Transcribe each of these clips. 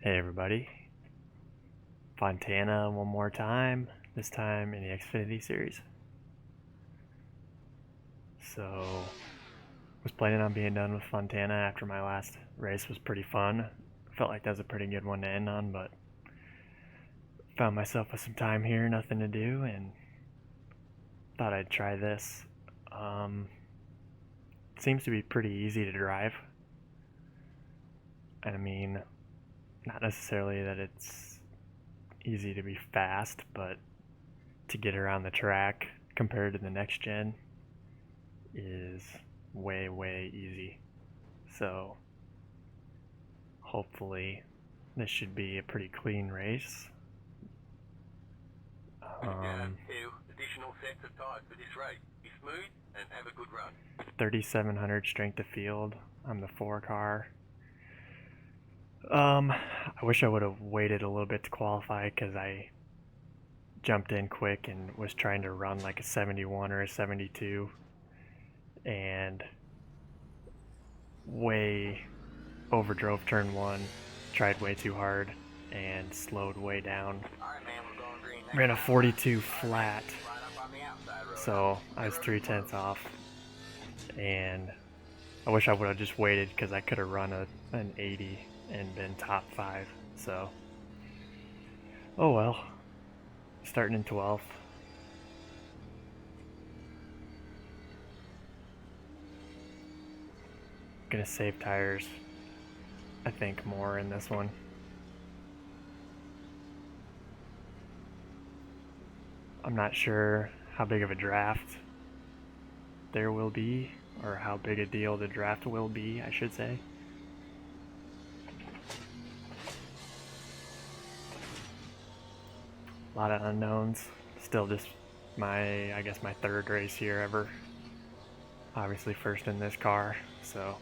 Hey everybody, Fontana one more time, this time in the XFinity series. So, was planning on being done with Fontana after my last race was pretty fun. Felt like that was a pretty good one to end on, but found myself with some time here, nothing to do, and thought I'd try this. Seems to be pretty easy to drive. I mean, not necessarily that it's easy to be fast, but to get around the track compared to the next gen is way easy. So hopefully this should be a pretty clean race. Two additional sets of tires for this race. Be smooth and have a good run. 3,700 strength of field. I'm the 4 car. I wish I would have waited a little bit to qualify because I jumped in quick and was trying to run like a 71 or a 72 and way overdrove turn 1, tried way too hard and slowed way down. Ran a 42 flat, so I was 3/10 off, and I wish I would have just waited because I could have run an 80 and been top 5. So, oh well. Starting in 12th. Gonna save tires, I think, more in this one. I'm not sure how big of a draft there will be, or how big a deal the draft will be, I should say. A lot of unknowns. Still just I guess my 3rd race here ever. Obviously first in this car, so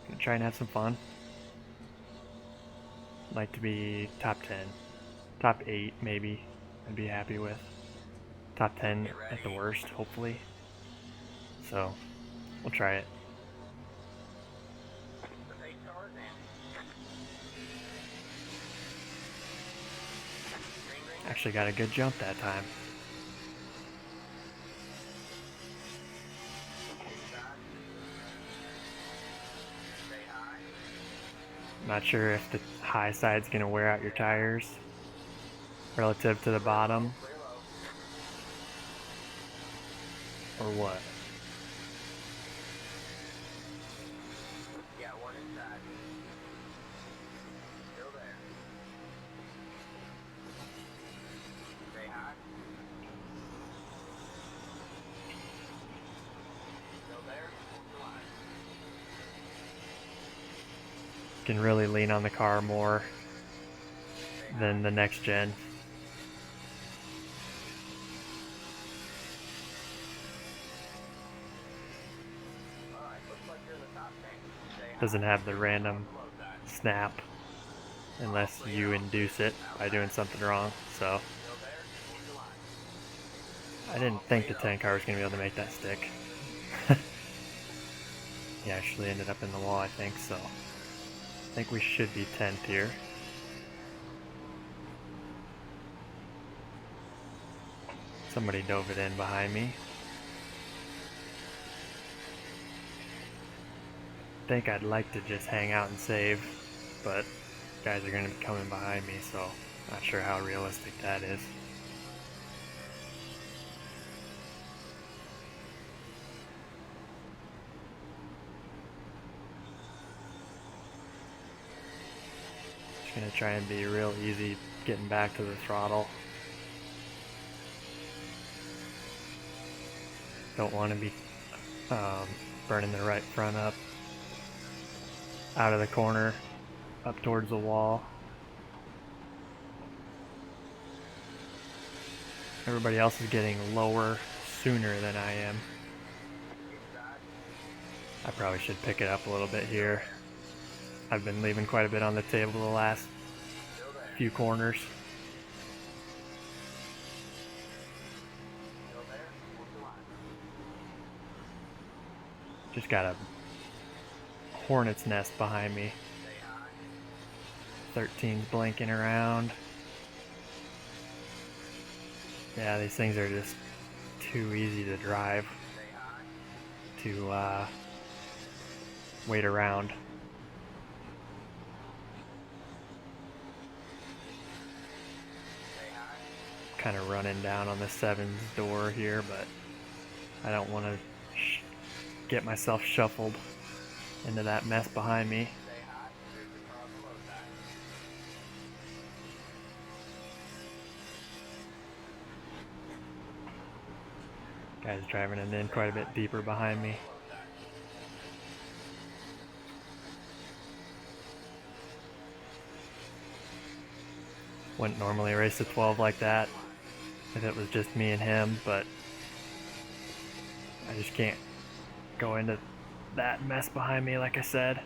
gonna try and have some fun. Like to be top 10, top 8 maybe. I'd be happy with. Top 10 at the worst, hopefully. So we'll try it. Actually got a good jump that time. Not sure if the high side's gonna wear out your tires relative to the bottom or what. Yeah, one inside. Still there. Stay high. Still there. Can really lean on the car more than the next gen. Doesn't have the random snap unless you induce it by doing something wrong. So I didn't think the 10 car was going to be able to make that stick. He actually ended up in the wall, I think, so I think we should be 10th here. Somebody dove it in behind me. I think I'd like to just hang out and save, but guys are going to be coming behind me, so not sure how realistic that is. Just going to try and be real easy getting back to the throttle. Don't want to be burning the right front up out of the corner up towards the wall. Everybody else is getting lower sooner than I am. I probably should pick it up a little bit here. I've been leaving quite a bit on the table the last few corners. Just got a hornet's nest behind me. 13's blinking around. Yeah, these things are just too easy to drive, to wait around. Kind of running down on the 7's door here, but I don't want to get myself shuffled into that mess behind me. Guy's driving it in quite a bit deeper behind me. Wouldn't normally race a 12 like that if it was just me and him, but I just can't go into that mess behind me, like I said.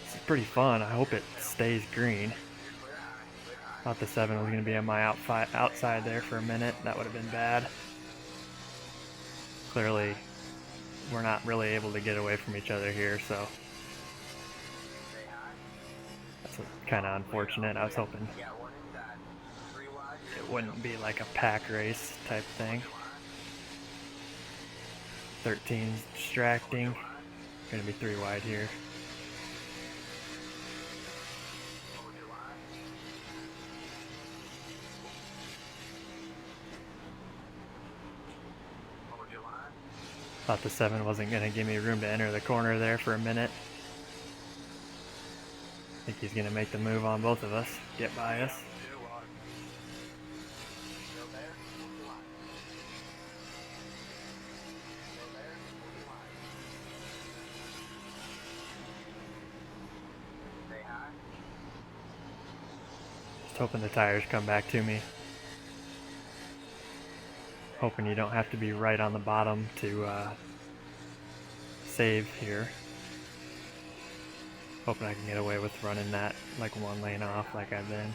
This is pretty fun. I hope it stays green. Thought the 7 was going to be on my outside there for a minute. That would have been bad. Clearly, we're not really able to get away from each other here, so that's kind of unfortunate. I was hoping it wouldn't be like a pack race type thing. 13's distracting. Going to be 3 wide here. Thought the 7 wasn't going to give me room to enter the corner there for a minute. I think he's going to make the move on both of us, get by us. Just hoping the tires come back to me. Hoping you don't have to be right on the bottom to save here. Hoping I can get away with running that like 1 lane off like I've been.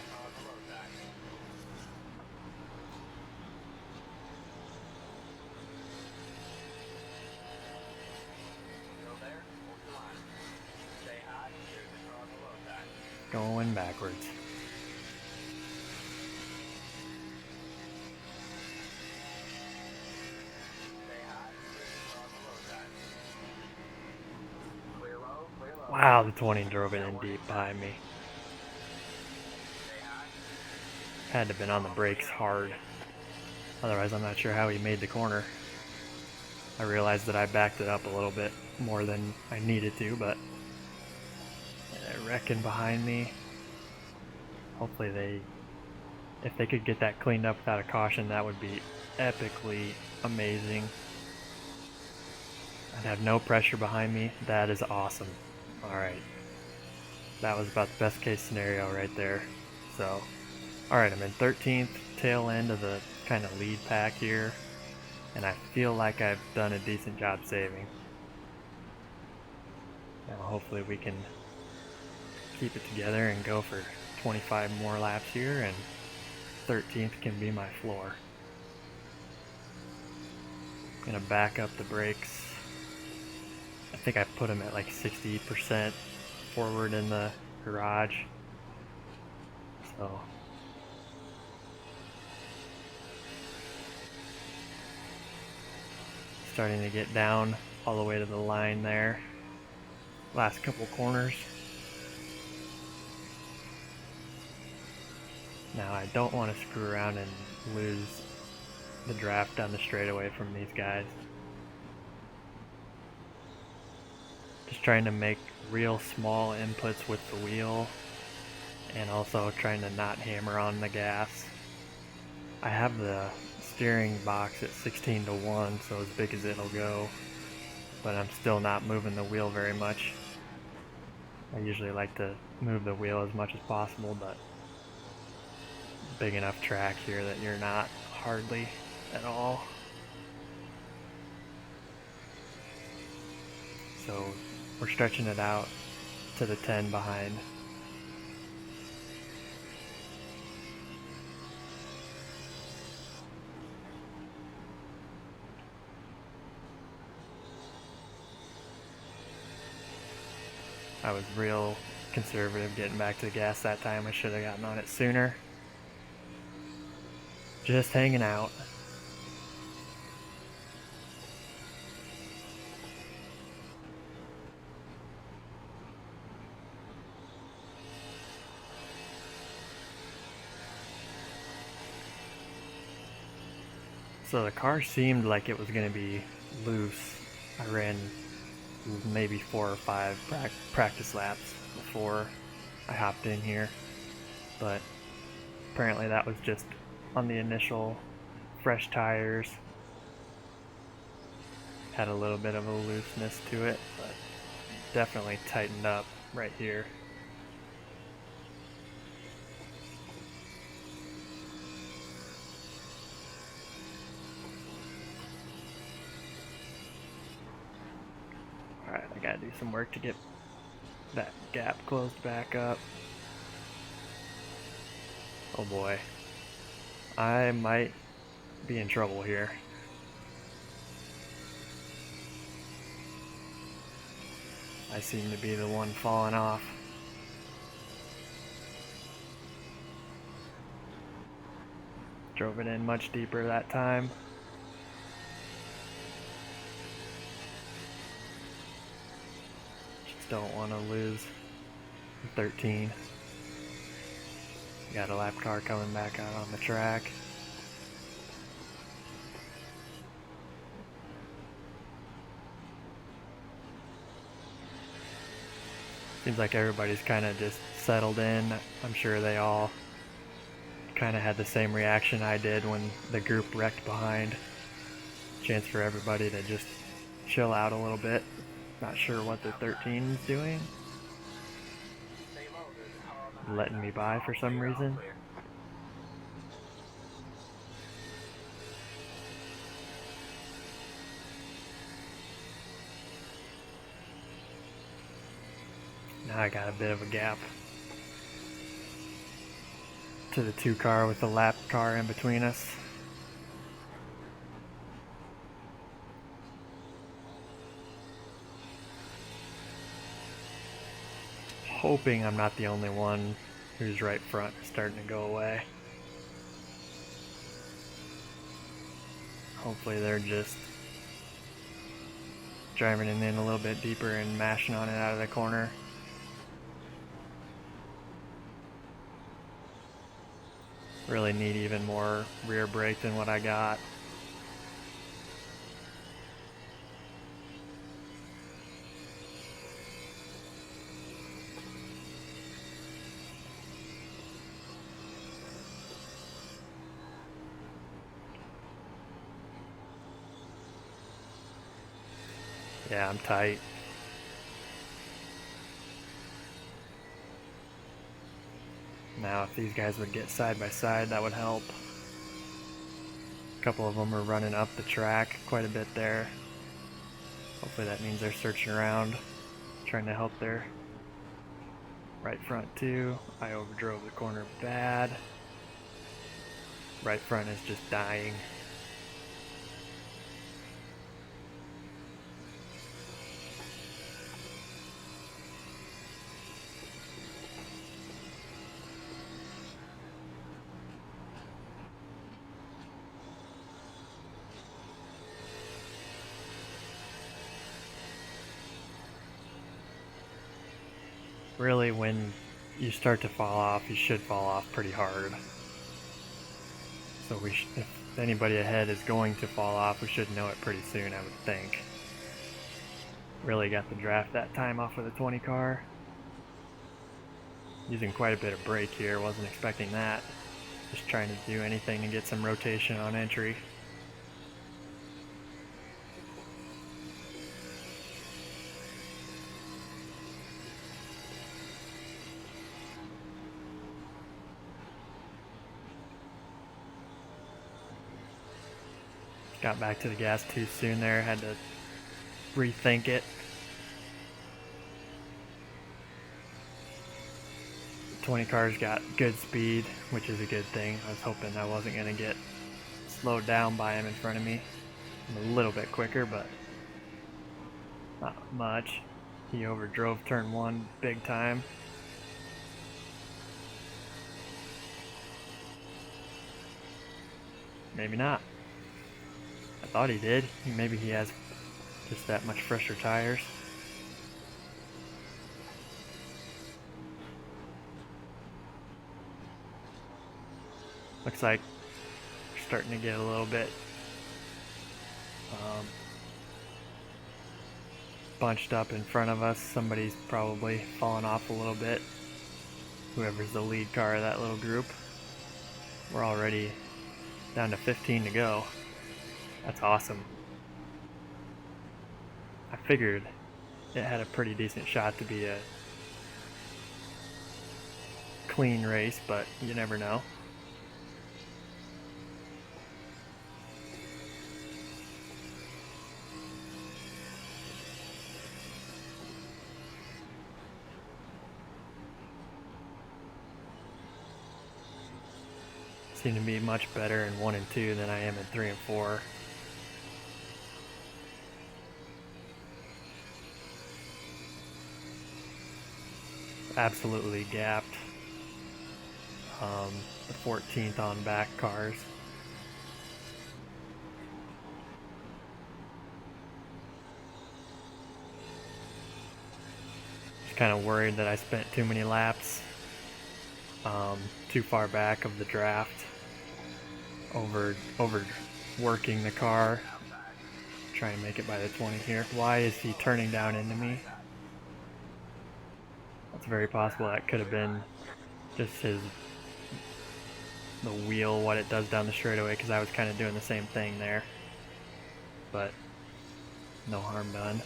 Going backwards. Wow, the 20 drove it in deep behind me. Had to have been on the brakes hard. Otherwise, I'm not sure how he made the corner. I realized that I backed it up a little bit more than I needed to, but they're wrecking behind me. Hopefully if they could get that cleaned up without a caution, that would be epically amazing. I'd have no pressure behind me. That is awesome. Alright. That was about the best case scenario right there. So, alright, I'm in 13th, tail end of the kind of lead pack here. And I feel like I've done a decent job saving. Now hopefully we can keep it together and go for 25 more laps here, and 13th can be my floor. I'm gonna back up the brakes. I think I put them at like 60% forward in the garage. So starting to get down all the way to the line there. Last couple corners. Now I don't want to screw around and lose the draft down the straightaway from these guys. Just trying to make real small inputs with the wheel, and also trying to not hammer on the gas. I have the steering box at 16:1, so as big as it'll go, but I'm still not moving the wheel very much. I usually like to move the wheel as much as possible, but big enough track here that you're not hardly at all. So we're stretching it out to the 10 behind. I was real conservative getting back to the gas that time. I should have gotten on it sooner. Just hanging out. So the car seemed like it was going to be loose. I ran maybe 4 or 5 practice laps before I hopped in here, but apparently that was just on the initial fresh tires. Had a little bit of a looseness to it, but definitely tightened up right here. Alright, I gotta do some work to get that gap closed back up. Oh boy. I might be in trouble here. I seem to be the one falling off. Drove it in much deeper that time. Just don't want to lose 13. Got a lap car coming back out on the track. Seems like everybody's kind of just settled in. I'm sure they all kind of had the same reaction I did when the group wrecked behind. Chance for everybody to just chill out a little bit. Not sure what the 13 is doing. Letting me by for some reason. Now I got a bit of a gap to the 2 car with the lap car in between us. Hoping I'm not the only one whose right front is starting to go away. Hopefully they're just driving it in a little bit deeper and mashing on it out of the corner. Really need even more rear brake than what I got. Yeah, I'm tight. Now, if these guys would get side by side, that would help. A couple of them are running up the track quite a bit there. Hopefully that means they're searching around, trying to help their right front too. I overdrove the corner bad. Right front is just dying. Really, when you start to fall off, you should fall off pretty hard. So if anybody ahead is going to fall off, we should know it pretty soon, I would think. Really got the draft that time off of the 20 car. Using quite a bit of brake here, wasn't expecting that. Just trying to do anything to get some rotation on entry. Got back to the gas too soon there, had to rethink it. The 20 cars got good speed, which is a good thing. I was hoping I wasn't going to get slowed down by him in front of me. I'm a little bit quicker, but not much. He overdrove turn 1 big time. Maybe not. I thought he did. Maybe he has just that much fresher tires. Looks like we're starting to get a little bit bunched up in front of us. Somebody's probably fallen off a little bit. Whoever's the lead car of that little group. We're already down to 15 to go. That's awesome. I figured it had a pretty decent shot to be a clean race, but you never know. Seem to be much better in 1 and 2 than I am in 3 and 4. Absolutely gapped the 14th on back cars. Just kind of worried that I spent too many laps too far back of the draft, overworking the car. Try and make it by the 20 here. Why is he turning down into me? It's very possible that could have been just the wheel, what it does down the straightaway, because I was kind of doing the same thing there. But no harm done.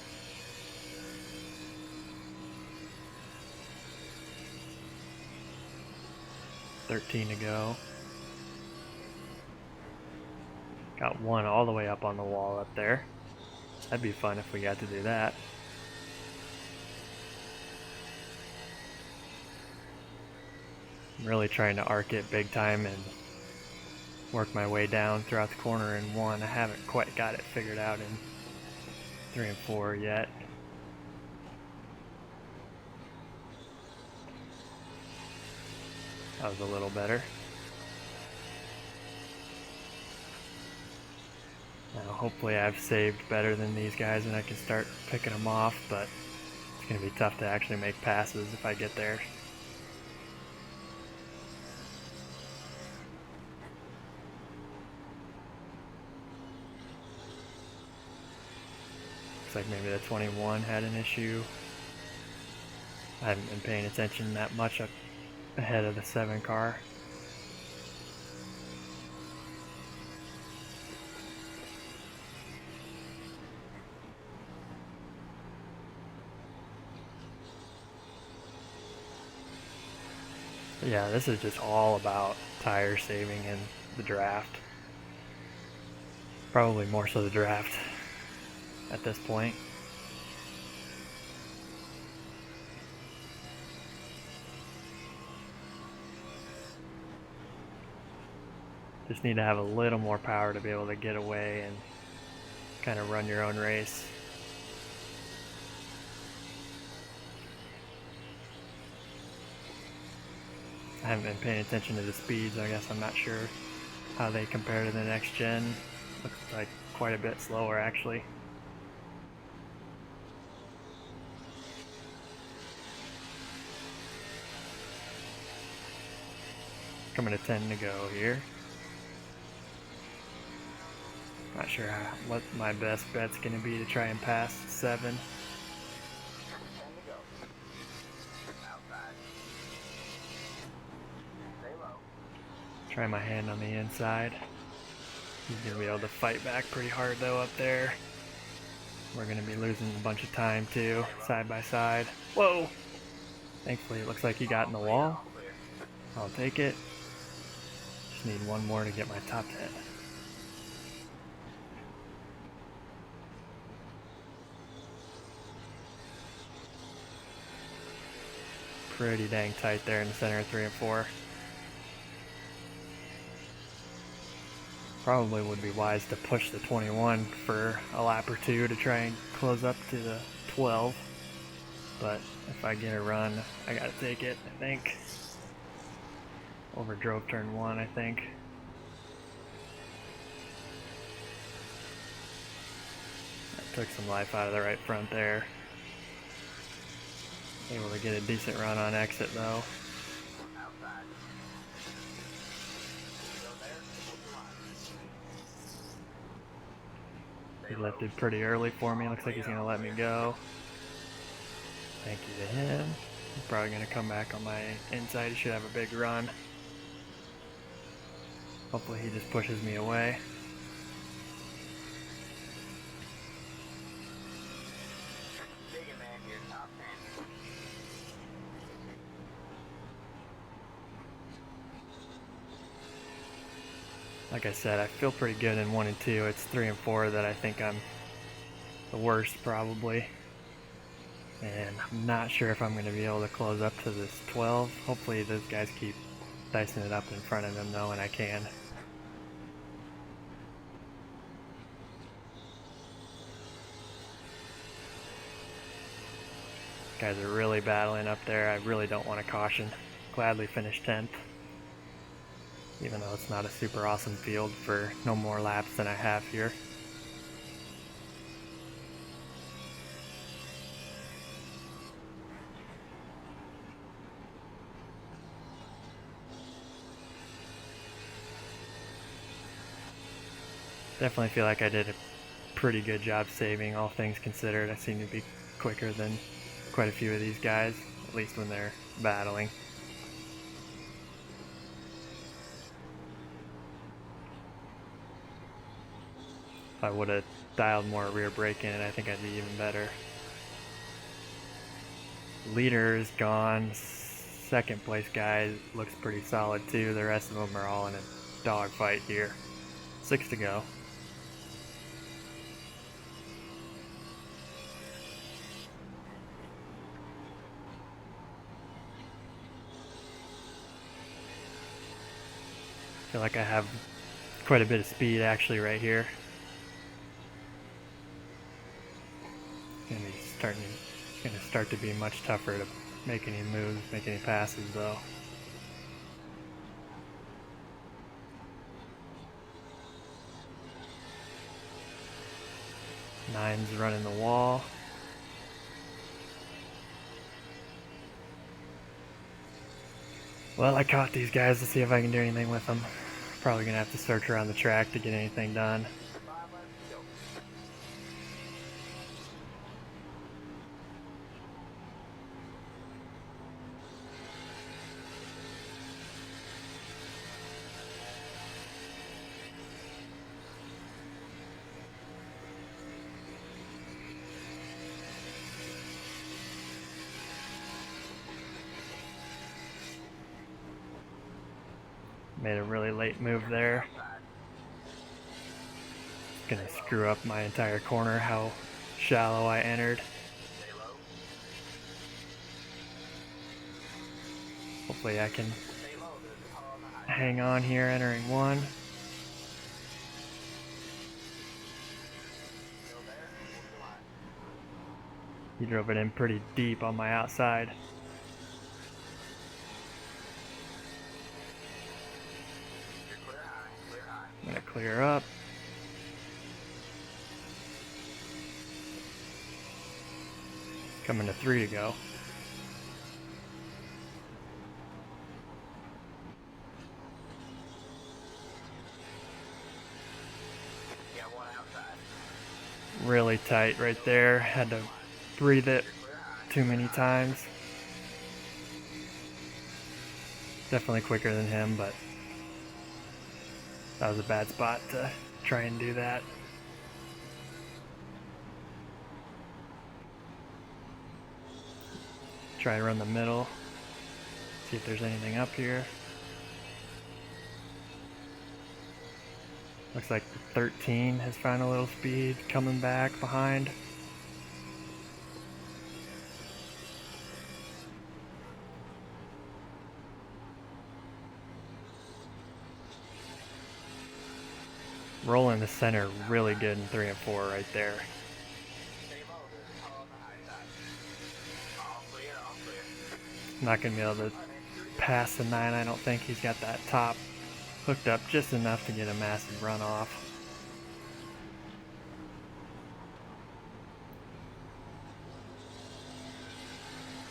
$13 to go. Got one all the way up on the wall up there. That'd be fun if we got to do that. I'm really trying to arc it big time and work my way down throughout the corner in 1. I haven't quite got it figured out in 3 and 4 yet. That was a little better. Now hopefully I've saved better than these guys and I can start picking them off, but it's going to be tough to actually make passes if I get there. Looks like maybe the 21 had an issue. I haven't been paying attention that much up ahead of the 7 car. Yeah, this is just all about tire saving in the draft. Probably more so the draft at this point. Just need to have a little more power to be able to get away and kind of run your own race. I haven't been paying attention to the speeds. I guess I'm not sure how they compare to the next gen. Looks like quite a bit slower actually. Coming to 10 to go here. Not sure what my best bet's going to be to try and pass 7. Try my hand on the inside. He's going to be able to fight back pretty hard though up there. We're going to be losing a bunch of time too, side by side. Whoa! Thankfully it looks like he got in the wall. I'll take it. Just need one more to get my top 10. Pretty dang tight there in the center of 3 and 4. Probably would be wise to push the 21 for a lap or two to try and close up to the 12. but if I get a run, I gotta take it, I think. Overdrove turn 1, I think. That took some life out of the right front there. Able to get a decent run on exit though. He lifted pretty early for me. Looks like he's gonna let me go. Thank you to him. He's probably gonna come back on my inside. He should have a big run. Hopefully he just pushes me away. Like I said, I feel pretty good in 1 and 2. It's 3 and 4 that I think I'm the worst probably. And I'm not sure if I'm going to be able to close up to this 12. Hopefully those guys keep dicing it up in front of them though, and I can. Guys are really battling up there. I really don't want to caution. Gladly finish 10th. Even though it's not a super awesome field for no more laps than I have here. Definitely feel like I did a pretty good job saving, all things considered. I seem to be quicker than quite a few of these guys, at least when they're battling. If I would have dialed more rear brake in, I think I'd be even better. Leader is gone. Second place guy looks pretty solid too. The rest of them are all in a dogfight here. 6 to go. I feel like I have quite a bit of speed actually right here. It's gonna start to be much tougher to make any moves, make any passes though. Nine's running the wall. Well, I caught these guys. Let's see if I can do anything with them. Probably gonna have to search around the track to get anything done. Made a really late move there. Gonna screw up my entire corner, how shallow I entered. Hopefully I can hang on here entering 1. He drove it in pretty deep on my outside. I'm gonna clear up. Coming to 3 to go. Really tight right there. Had to breathe it too many times. Definitely quicker than him, but that was a bad spot to try and do that. Try to run the middle. See if there's anything up here. Looks like the 13 has found a little speed coming back behind. Rolling the center really good in 3 and 4 right there. not going to be able to pass the 9. I don't think he's got that top hooked up just enough to get a massive runoff.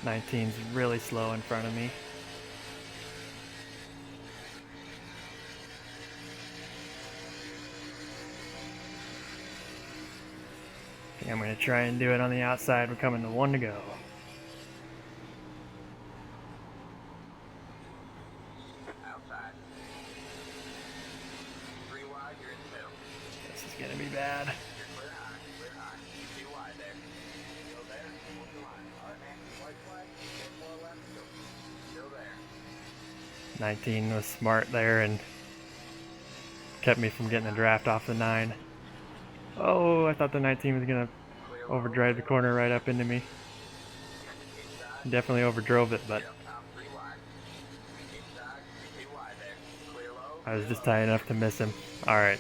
'19's really slow in front of me. I think I'm going to try and do it on the outside. We're coming to 1 to go. Outside. 3 wide, you're in the middle. This is going to be bad. You're clear high, 2 wide there. Still there, hold the line. Alright man, white flag, 10 more left, go. Still there. 19 was smart there and kept me from getting the draft off the 9. Oh, I thought the 19 was going to overdrive the corner right up into me. Definitely overdrove it, but I was just high enough to miss him. Alright,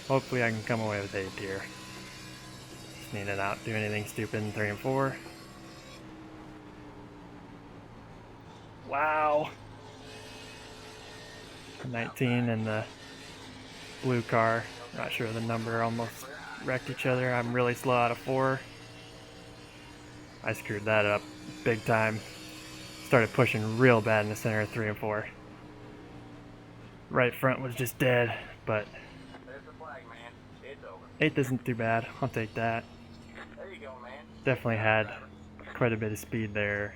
hopefully I can come away with 8th here. Just need to not do anything stupid in 3 and 4. Wow! 19 and the blue car, not sure of the number, almost wrecked each other. I'm really slow out of 4. I screwed that up big time. Started pushing real bad in the center of 3 and 4. Right front was just dead, but There's the flag, man. It's over. 8th isn't too bad. I'll take that. There you go, man. Definitely had quite a bit of speed there.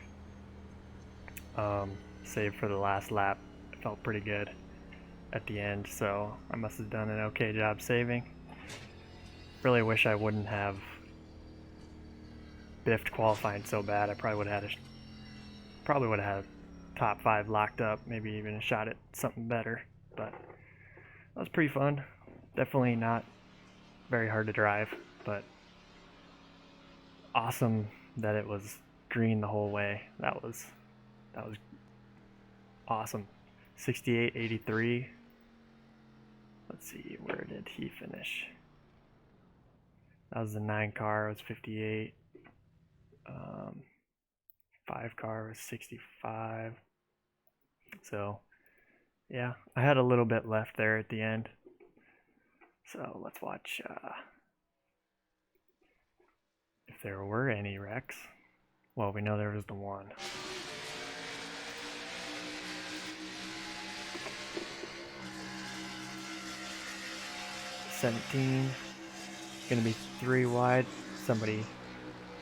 Save for the last lap. It felt pretty good at the end, so I must have done an okay job saving. Really wish I wouldn't have biffed qualifying so bad. I probably would have had a top 5 locked up, maybe even a shot at something better. But that was pretty fun. Definitely not very hard to drive, but awesome that it was green the whole way. That was awesome. 68.83. Let's see, where did he finish? That was the 9 car, it was 58. 5 car was 65. So, yeah, I had a little bit left there at the end. So let's watch if there were any wrecks. Well, we know there was the one. '17, gonna be 3 wide. Somebody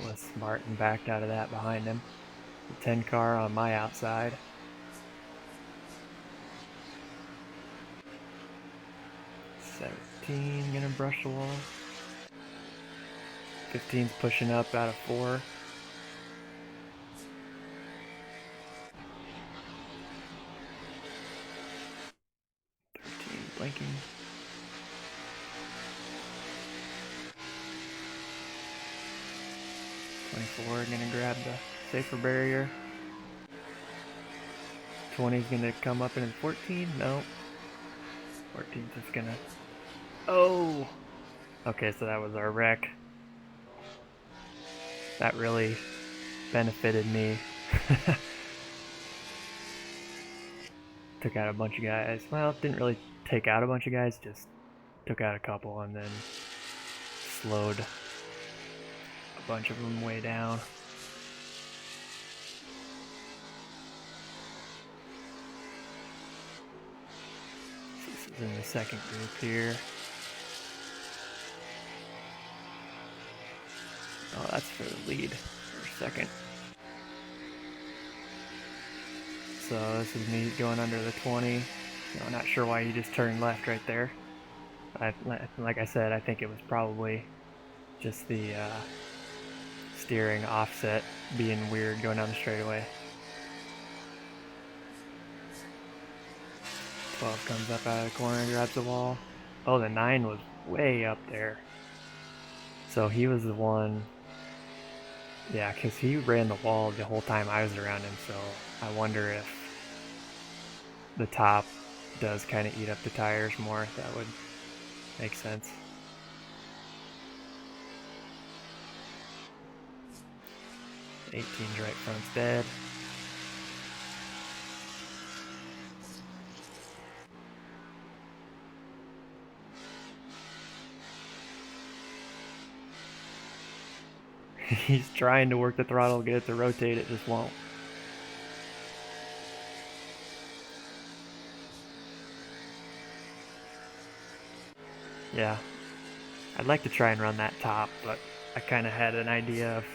was smart and backed out of that behind him. The 10 car on my outside. 17 gonna brush the wall. 15's pushing up out of 4. 13 blinking. 24 gonna grab the safer barrier. 20's gonna come up into 14. No. 14's just gonna. Oh! Okay, so that was our wreck. That really benefited me. Took out a bunch of guys. Well, it didn't really take out a bunch of guys, just took out a couple and then slowed a bunch of them way down. This is in the second group here. Oh, that's for the lead for second. So this is me going under the 20. Not sure why you just turned left right there. Like I said, I think it was probably just the steering offset being weird going down the straightaway. 12 comes up out of the corner, grabs the wall. Oh, the 9 was way up there. So he was the one. Yeah, because he ran the wall the whole time I was around him, so I wonder if the top does kind of eat up the tires more. That would make sense. '18's right front's dead. He's trying to work the throttle, get it to rotate, it just won't. Yeah, I'd like to try and run that top, but I kind of had an idea of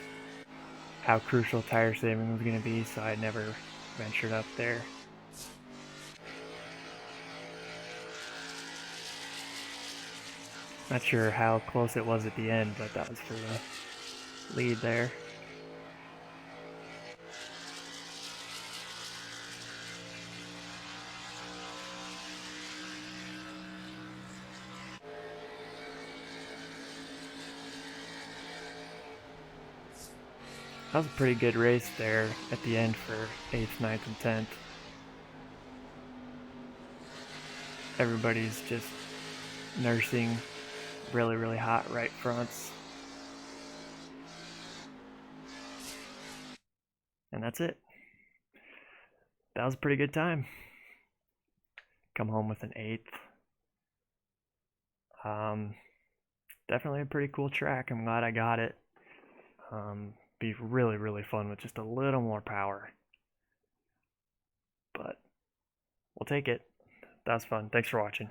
how crucial tire saving was going to be, so I never ventured up there. Not sure how close it was at the end, but that was for the lead there. That was a pretty good race there at the end for 8th, 9th, and 10th. Everybody's just nursing really, really hot right fronts. And that's it. That was a pretty good time. Come home with an 8th. Definitely a pretty cool track. I'm glad I got it. Be really, really fun with just a little more power. But we'll take it. That was fun. Thanks for watching.